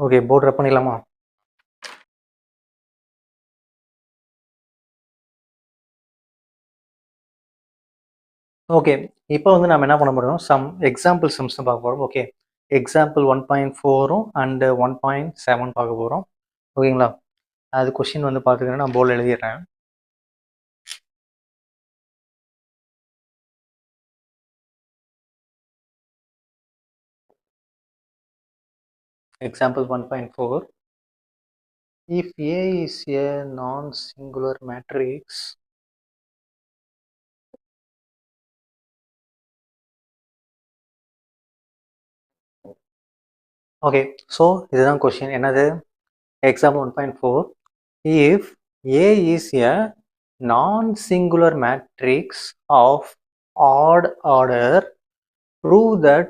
Okay, board ரப் பண்ணிடலாமா? Okay, இப்போ வந்து நம்ம என்ன பண்ண போறோம், சம் எக்ஸாம்பிள் சம்ஸ் பார்க்க போகிறோம். ஓகே, எக்ஸாம்பிள் 1.4ம் அண்டு 1.7 பார்க்க போகிறோம். ஓகேங்களா? அது கொஷின் வந்து பார்த்துக்கிறேன், நான் போர்டில் எழுதிடுறேன். Example 1.4. If A is a non-singular matrix, okay, so இதுதான் கொஷின். என்னது? Example 1.4. If A is a non-singular matrix of odd order, prove that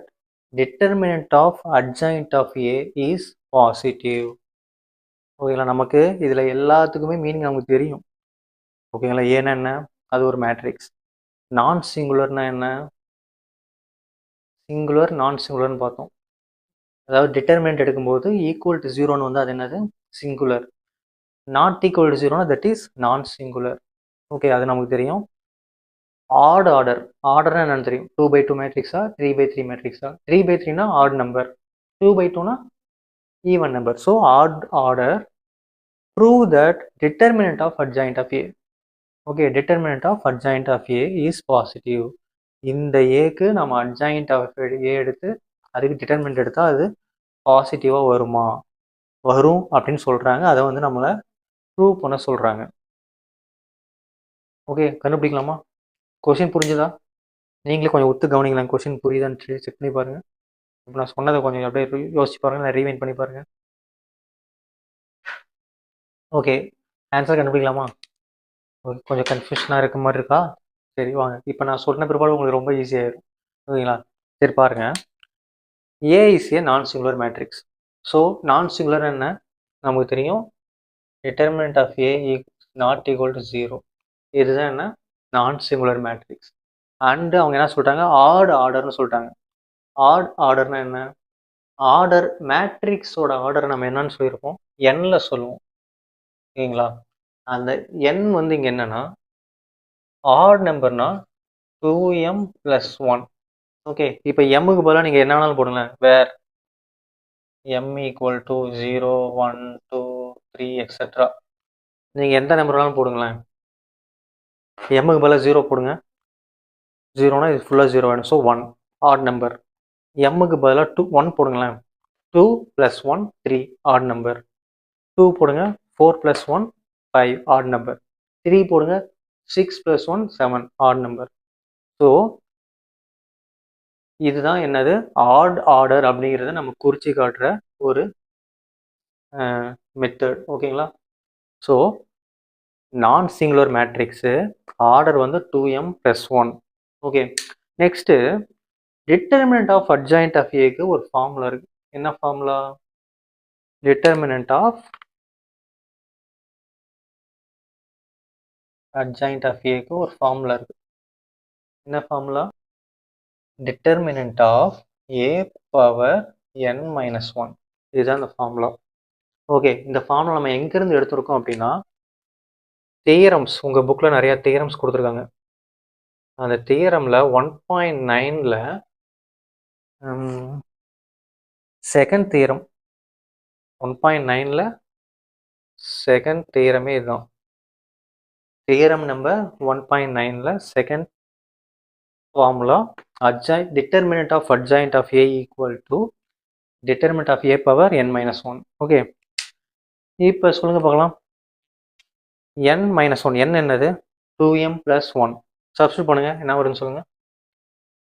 determinant of adjoint of A is positive. ஓகேங்களா? நமக்கு இதில் எல்லாத்துக்குமே மீனிங் நமக்கு தெரியும். ஓகேங்களா? ஏன்னா என்ன? அது ஒரு மேட்ரிக்ஸ். நான் சிங்குலர்னா என்ன? சிங்குலர் நான் சிங்குலர்னு பார்த்தோம். அதாவது டிட்டர்மினன்ட் எடுக்கும்போது ஈக்குவல் டு 0ன்னு வந்து அது என்னது? சிங்குலர். நாட் ஈக்குவல் டு 0னா that is non singular. Okay, அது நமக்கு தெரியும். ஆட் ஆர்டர், ஆர்டர்னா என்னன்னு தெரியும். 2x2 மேட்ரிக்ஸா, 3x3 மேட்ரிக்ஸா? 3x3னா ஆட் நம்பர், 2x2னா even number. So odd order, prove that determinant of adjoint of A. Okay, determinant of adjoint of A is positive. இந்த ஏக்கு நம்ம adjoint of A எடுத்து அதுக்கு டிட்டர்மினன்ட் எடுத்தால் அது பாசிட்டிவாக வருமா? வரும் அப்படின்னு சொல்கிறாங்க. அதை வந்து நம்மளை ப்ரூவ் பண்ண சொல்கிறாங்க. ஓகே, கண்டுபிடிக்கலாமா? கொஷின் புரிஞ்சுதா? நீங்களே கொஞ்சம் ஒத்து கவனிக்கலாம். கொஷின் புரியுதான்னு சொல்லி செக் பண்ணி பாருங்கள். இப்போ நான் சொன்னதை கொஞ்சம் அப்படியே யோசிச்சு பாருங்கள், நான் ரீவைண்ட் பண்ணி பாருங்கள். Okay, answer கண்டுபிடிக்கலாமா? ஓகே, கொஞ்சம் கன்ஃபியூஷனாக இருக்க மாதிரி இருக்கா? சரி வாங்க, இப்போ நான் சொன்ன பிற்பாடு உங்களுக்கு ரொம்ப ஈஸியாகிடும். ஓகேங்களா? சரி பாருங்கள். ஏ is a non singular matrix. So non singular என்ன நமக்கு தெரியும். Determinant of A is not equal to 0. இதுதான் என்ன? நான் சிங்குலர் மேட்ரிக்ஸ். அண்டு அவங்க என்ன சொல்லிட்டாங்க? ஆட் ஆர்டர்னு சொல்லிட்டாங்க. ஆட் ஆர்டர்னா என்ன? ஆர்டர், மேட்ரிக்ஸோட ஆர்டர் நம்ம என்னன்னு சொல்லியிருப்போம், என்ல சொல்லுவோம். ஓகேங்களா? அந்த என் வந்து இங்கே என்னன்னா ஆட் நம்பர்னா 2m + 1. ஓகே, இப்போ எம்முக்கு பதிலாக நீங்கள் என்ன வேணாலும் போடுங்களேன். வேர் m = 0, 1, 2, 3 எக்ஸெட்ரா. நீங்கள் எந்த நம்பர் வேணாலும் போடுங்களேன். எம்முக்கு பதிலாக 0 போடுங்க. 0னா இது ஃபுல்லாக 0 வேணும். So 1 add number. எம்முக்கு பதிலாக 1 போடுங்களேன். 2 + 1 3 ஆட் நம்பர். 2 போடுங்க. 4 + 1 5 ஆட் நம்பர். 3 போடுங்க. 6 + 1 7 ஆட் நம்பர். ஸோ இதுதான் என்னது? ஆட் ஆர்டர் அப்படிங்கிறத நம்ம குறித்து காட்டுற ஒரு மெத்தட். ஓகேங்களா? So non singular matrix order வந்து 2m + 1. Okay, next determinant of adjoint of ஏக்கு ஒரு ஃபார்முலா இருக்கு. என்ன formula? Determinant of adjoint of ஏக்கு ஒரு ஃபார்முலா இருக்கு. என்ன formula? Determinant of a power n - 1. இதுதான் இந்த ஃபார்முலா. ஓகே, இந்த ஃபார்முலா நம்ம எங்கேருந்து எடுத்திருக்கோம் அப்படின்னா தியரம்ஸ். உங்கள் புக்கில் நிறையா தியரம்ஸ் கொடுத்துருக்காங்க. அந்த தியரமில் 1.9ல் செகண்ட் தியரம், 1.9ல் செகண்ட் தியரமே இதுதான். தியரம் நம்பர் 1.9ல் second formula determinant of adjoint of A equal to determinant of a power n - 1. Okay, இப்போ சொல்லுங்கள் பார்க்கலாம். n - 1, n என்னது? 2m + 1. சப்ஸ்டியூட் பண்ணுங்கள், என்ன வருதுன்னு சொல்லுங்கள்.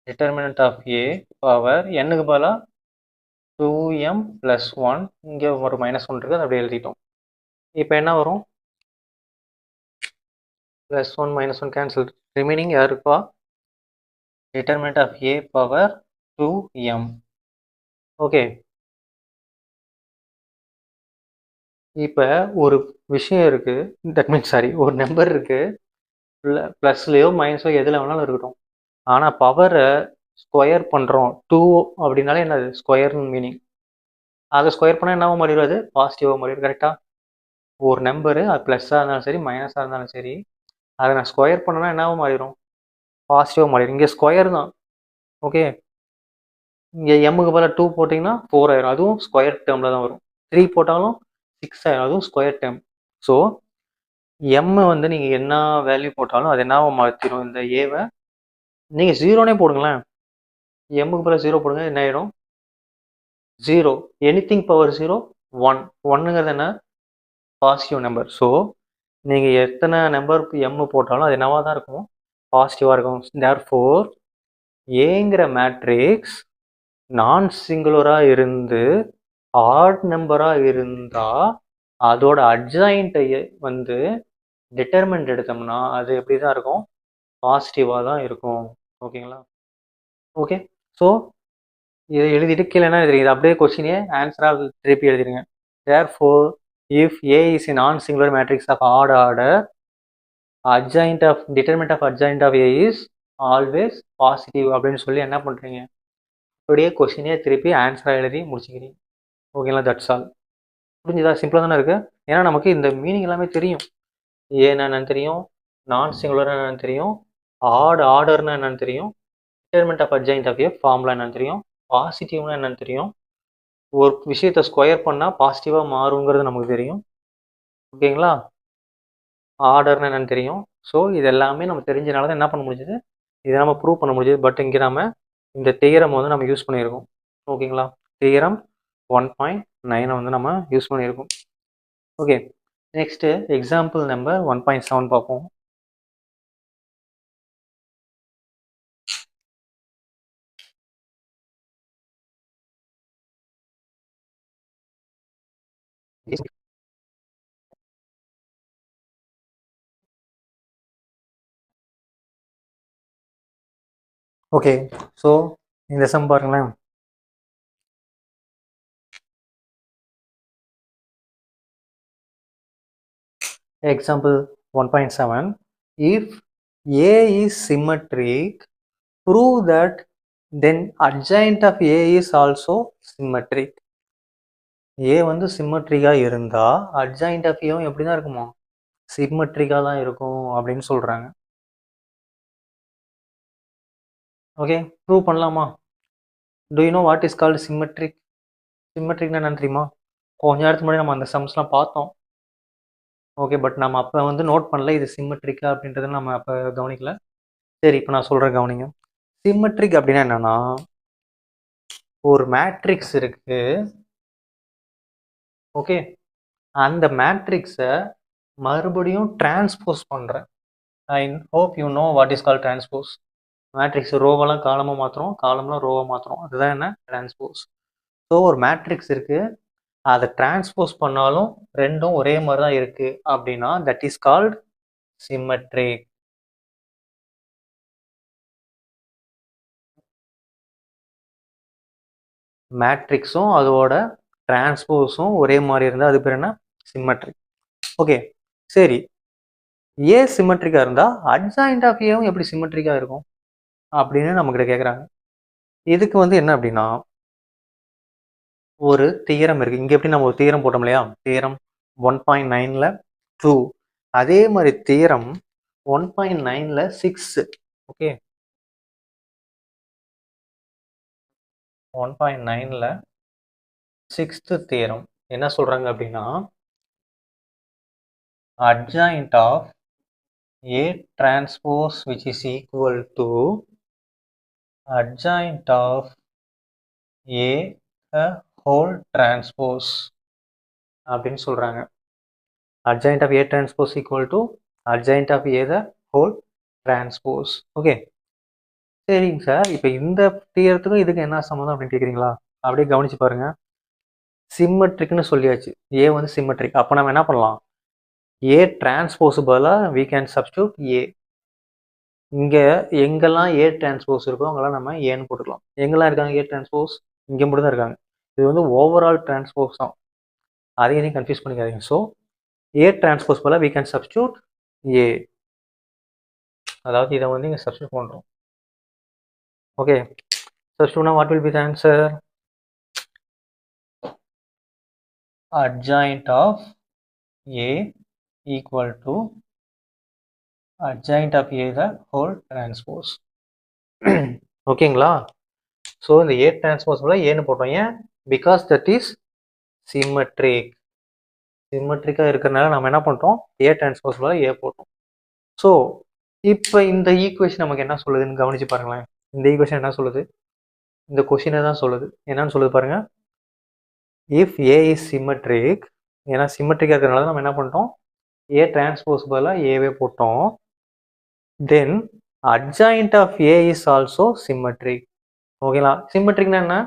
டிட்டர்மினன்ட் ஆஃப் a பவர் n-க்கு பதிலாக 2m + 1, இங்கே ஒரு -1 இருக்குது, அதை அப்படியே எழுதிட்டோம். இப்போ என்ன வரும்? +1 - 1 கேன்சல். ரிமைனிங் யார் இருப்பா? Determinant of a power 2m. Okay, இப்போ ஒரு விஷயம் இருக்குது. தட் மீன்ஸ் ஒரு நம்பர் இருக்குது, ப்ளஸ்லையோ மைனஸோ எதில் வேணாலும் இருக்கட்டும். ஆனால் பவரை ஸ்கொயர் பண்ணுறோம் 2 அப்படின்னாலே என்னது? ஸ்கொயர்னு மீனிங். அதை ஸ்கொயர் பண்ணால் என்னவோ மாறிடும், அது பாசிட்டிவாக மாறிடும். கரெக்டாக? ஒரு நம்பரு அது ப்ளஸ்ஸாக இருந்தாலும் சரி மைனஸாக இருந்தாலும் சரி, அதை நான் ஸ்கொயர் பண்ணனா என்னவோ மாறிடும், பாசிட்டிவாக மாறிடும். இங்கே ஸ்கொயர் தான். ஓகே, இங்கே எம்முக்கு பதிலாக 2 போட்டிங்கன்னா 4 ஆயிரும், அதுவும் ஸ்கொயர் டேர்மில் தான் வரும். 3 போட்டாலும் 6 ஆயிரும், அதுவும் ஸ்கொயர் டேர்ம். ஸோ எம் வந்து நீங்கள் என்ன வேல்யூ போட்டாலும் அது என்னவோ மாற்றிடும். இந்த ஏவை நீங்கள் ஜீரோனே போடுங்களேன், எம்முக்கு பதிலாக 0 போடுங்க, என்ன ஆயிடும், 0. Anything power 0 1. 1ங்கிறது என்ன, பாசிட்டிவ் நம்பர். ஸோ நீங்கள் எத்தனை நம்பர் எம் போட்டாலும் அது என்னவாக தான் இருக்கும், பாசிட்டிவாக இருக்கும். தேர்ஃபோர் ஏங்கிற மேட்ரிக்ஸ் நான் சிங்குலராக இருந்து ஆட் நம்பராக இருந்தால் அதோட அட்ஜாயிண்ட்டை வந்து டிட்டர்மெண்ட் எடுத்தோம்னா அது எப்படி தான் இருக்கும், பாசிட்டிவாக தான் இருக்கும். ஓகேங்களா? ஓகே, ஸோ இதை எழுதிட்டு கீழே என்ன எழுதுறீங்க, இது அப்படியே கொஸ்டினே ஆன்சராக திருப்பி எழுதிடுங்க. Therefore if A is a non-singular matrix of odd order, adjoint of determinant of adjoint of A is always positive அப்படின்னு சொல்லி என்ன பண்ணுறீங்க, அப்படியே கொஸ்டினே திருப்பி ஆன்சராக எழுதி முடிச்சுக்கிறீங்க. ஓகேங்களா? That's all. புரிஞ்சுதா? சிம்பிளாக தானே இருக்குது. ஏன்னா நமக்கு இந்த மீனிங் எல்லாமே தெரியும். ஏன்னா என்னன்னு தெரியும், நான் சிங்குலர்னா என்னன்னு தெரியும், ஆட் ஆர்டர்னா என்னன்னு தெரியும், determinant of adjoint of A formula என்னன்னு தெரியும், பாசிட்டிவ்னா என்னன்னு தெரியும், ஒரு விஷயத்தை ஸ்கொயர் பண்ணால் பாசிட்டிவாக மாறுங்கிறது நமக்கு தெரியும். ஓகேங்களா? ஆர்டர்னு என்னன்னு தெரியும். ஸோ இது எல்லாமே நம்ம தெரிஞ்சனால தான் என்ன பண்ண முடிஞ்சது, இதை நம்ம ப்ரூவ் பண்ண முடிஞ்சது. பட் இங்கே நம்ம இந்த தியரம் வந்து நம்ம யூஸ் பண்ணியிருக்கோம். ஓகேங்களா? தியரம் 1.9 வந்து நம்ம யூஸ் பண்ணியிருக்கோம். ஓகே, நெக்ஸ்ட்டு எக்ஸாம்பிள் நம்பர் 1.7 பார்ப்போம். ஓகே, ஸோ இந்த சம் பாருங்களேன். Example 1.7, if A is symmetric, prove that then adjoint of A is also symmetric. A வந்து சிம்மட்ரிக்காக இருந்தால் அட்ஜாயிண்ட் ஆஃப் ஏவும் எப்படி தான் இருக்குமா, சிம்மட்ரிக்காக தான் இருக்கும் அப்படின்னு சொல்கிறாங்க. ஓகே, ப்ரூவ் பண்ணலாமா? Do you know what is called symmetric? சிம்மட்ரிக்னா என்னன்னு தெரியுமா? கொஞ்ச நேரத்துக்கு முன்னாடி நம்ம அந்த சம்ஸ்லாம் பார்த்தோம். ஓகே, பட் நம்ம அப்போ வந்து நோட் பண்ணல இது சிம்மட்ரிக்கா அப்படின்றத நம்ம அப்போ கவனிக்கல. சரி, இப்போ நான் சொல்கிறேன் கவனிங்க. சிம்மட்ரிக் அப்படின்னா என்னன்னா, ஒரு மேட்ரிக்ஸ் இருக்கு. ஓகே, அந்த மேட்ரிக்ஸை மறுபடியும் டிரான்ஸ்போஸ் பண்ணுறேன். I hope you know what is call transpose. Matrix ரோவெல்லாம் காலமாக மாற்றுறோம், காலம்லாம் ரோவை மாற்றுறோம், அதுதான் என்ன, டிரான்ஸ்போஸ். ஸோ ஒரு மேட்ரிக்ஸ் இருக்குது, அதை டிரான்ஸ்போஸ் பண்ணாலும் ரெண்டும் ஒரே மாதிரி தான் இருக்குது அப்படின்னா தட் இஸ் கால்ட் சிம்மட்ரிக். மேட்ரிக்ஸும் அதோட டிரான்ஸ்போஸும் ஒரே மாதிரி இருந்தால் அது பேர் என்ன, சிம்மட்ரிக். ஓகே, சரி, ஏ சிம்மட்ரிக்காக இருந்தால் அட்ஜாயிண்ட் ஆஃப் ஏவும் எப்படி சிம்மட்ரிக்காக இருக்கும் அப்படின்னு நம்மக்கிட்ட கேட்குறாங்க. இதுக்கு வந்து என்ன அப்படின்னா, ஒரு தியரம் இருக்குது. இங்கே எப்படி நம்ம ஒரு தியரம் போட்டோம் இல்லையா, தியரம் 1.9ல் 2, அதே மாதிரி தியரம் 1.9ல் 6. ஓகே, 1.9ல் 6th தியரம் என்ன சொல்கிறாங்க அப்படின்னா, adjoint of A transpose which is equal to adjoint of A whole transpose அப்படின்னு சொல்கிறாங்க. adjoint of A transpose equal to adjoint of A the whole transpose. Okay, சரிங்க sir, இப்போ இந்த தியரத்துக்கும் இதுக்கு என்ன சம்மந்தம் அப்படின்னு கேட்குறீங்களா? அப்படியே கவனிச்சு பாருங்க. சிம்மட்ரிக்னு சொல்லியாச்சு, ஏ வந்து சிம்மட்ரிக். அப்போ நம்ம என்ன பண்ணலாம், ஏ டிரான்ஸ்போஸ் பதிலாக we can substitute ஏ. இங்கே எங்கெல்லாம் ஏ டிரான்ஸ்போஸ் இருக்கோ அங்கெல்லாம் நம்ம ஏன்னு போட்டுக்கலாம். எங்கெல்லாம் இருக்காங்க ஏ டிரான்ஸ்போஸ், இங்கே மட்டும் தான் இருக்காங்க. இது வந்து ஓவரால் டிரான்ஸ்போஸ் தான், அதையும் நீ கன்ஃபியூஸ் பண்ணிக்காதீங்க. ஸோ ஏ டிரான்ஸ்போஸ் போல் we can substitute ஏ, அதாவது இதை வந்து இங்கே சப்ஸ்டியூட் பண்ணுறோம். ஓகே, சப்ஸ்டியூட்னா what will be the answer, adjoint of A equal to adjoint of A the whole transpose. ஓகேங்களா? ஸோ இந்த A transpose போல ஏன்னு போட்டோம். ஏன்? Because that is symmetric. சிமெட்ரிக்காக இருக்கிறனால நம்ம என்ன பண்ணிட்டோம்? A transpose போல A போட்டோம். ஸோ இப்போ இந்த ஈக்குவேஷன் நமக்கு என்ன சொல்லுதுன்னு கவனிச்சு பாருங்களேன். இந்த ஈக்குவேஷன் என்ன சொல்லுது? இந்த கொஷினை தான் சொல்லுது. என்னன்னு சொல்லுது பாருங்க. இஃப் ஏ இஸ் சிமெட்ரிக், ஏன்னா சிமெட்ரிக்காக இருக்கிறனால நம்ம என்ன பண்ணிட்டோம்? ஏ டிரான்ஸ்போஸ் பதிலாக ஏவே போட்டோம். Then adjoint of A is also symmetric. ஓகேங்களா? சிமெட்ரிக்னா என்ன?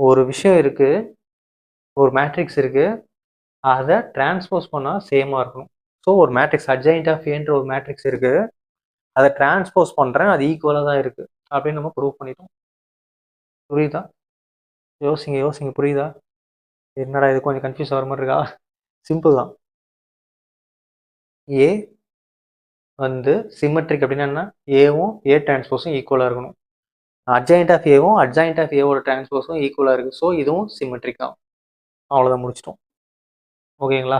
ஒரு விஷயம் இருக்கு, ஒரு மேட்ரிக்ஸ் இருக்கு, அதை டிரான்ஸ்போஸ் பண்ணால் சேமாக இருக்கணும். ஸோ ஒரு மேட்ரிக்ஸ் அட்ஜாயிண்ட் ஆஃப் ஏன்ற ஒரு மேட்ரிக்ஸ் இருக்கு, அதை டிரான்ஸ்போஸ் பண்ணுறேன், அது ஈக்குவலாக தான் இருக்கு அப்படின்னு நம்ம ப்ரூவ் பண்ணிட்டோம். புரியுதா? யோசிங்க யோசிங்க, புரியுதா? என்னடா இது கொஞ்சம் கன்ஃபியூஸ் ஆகிற மாதிரி இருக்கா? சிம்பிள் தான். ஏ வந்து சிமெட்ரிக் அப்படின்னா என்ன? ஏவும் ஏ டிரான்ஸ்போஸும் ஈக்குவலாக இருக்கணும். அட்ஜாயிண்ட் ஆஃப் ஏவும் அட்ஜாயிண்ட் ஆஃப் ஏவோட டிரான்ஸ்போஸும் ஈக்குவலாக இருக்குது. ஸோ இதுவும் சிமெட்ரிக் தான். அவ்வளோதான், முடிச்சிட்டோம். ஓகேங்களா?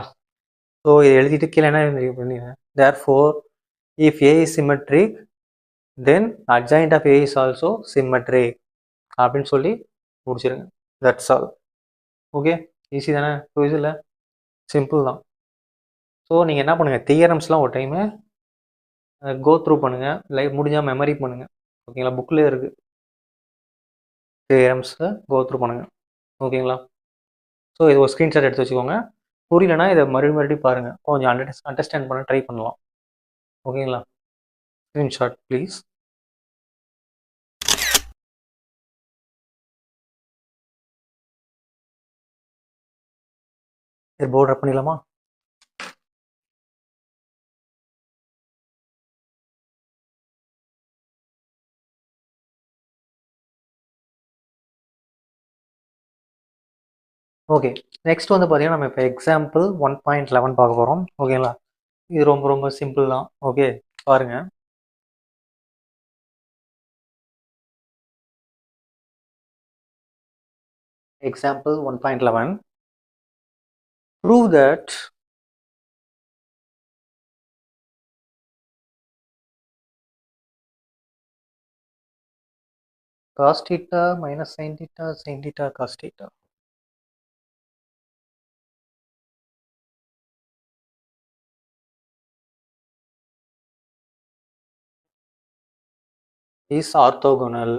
ஸோ இதை எழுதிட்டு கீழே என்ன எழுதிருக்கீங்க? Therefore if A is symmetric then adjoint of A is also symmetric அப்படின்னு சொல்லி முடிச்சிருங்க. That's all. ஓகே, ஈஸி தானே? புரியுதுல்ல? சிம்பிள் தான். ஸோ நீங்கள் என்ன பண்ணுங்கள், தியரம்ஸ்லாம் ஒரு டைமு கோ த்ரூ பண்ணுங்கள், லைக் முடிஞ்சால் மெமரி பண்ணுங்கள். ஓகேங்களா? புக்லேயே இருக்குது, தியரம்ஸை கோ த்ரூ பண்ணுங்கள். ஓகேங்களா? ஸோ இது ஒரு ஸ்க்ரீன்ஷாட் எடுத்து வச்சுக்கோங்க. புரியலனா இதை மறுபடியும் பாருங்கள், கொஞ்சம் அண்டர்ஸ்டாண்ட் பண்ண ட்ரை பண்ணலாம். ஓகேங்களா? Screenshot please. சரி, போர்டு ரப் பண்ணிடலாமா? ஓகே, நெக்ஸ்ட் வந்து பார்த்தீங்கன்னா நம்ம இப்போ எக்ஸாம்பிள் 1.11 பார்க்க போகிறோம். ஓகேங்களா? இது ரொம்ப ரொம்ப சிம்பிள் தான். ஓகே, பாருங்க. Example 1.11. Prove that cos theta minus sin theta cos theta is orthogonal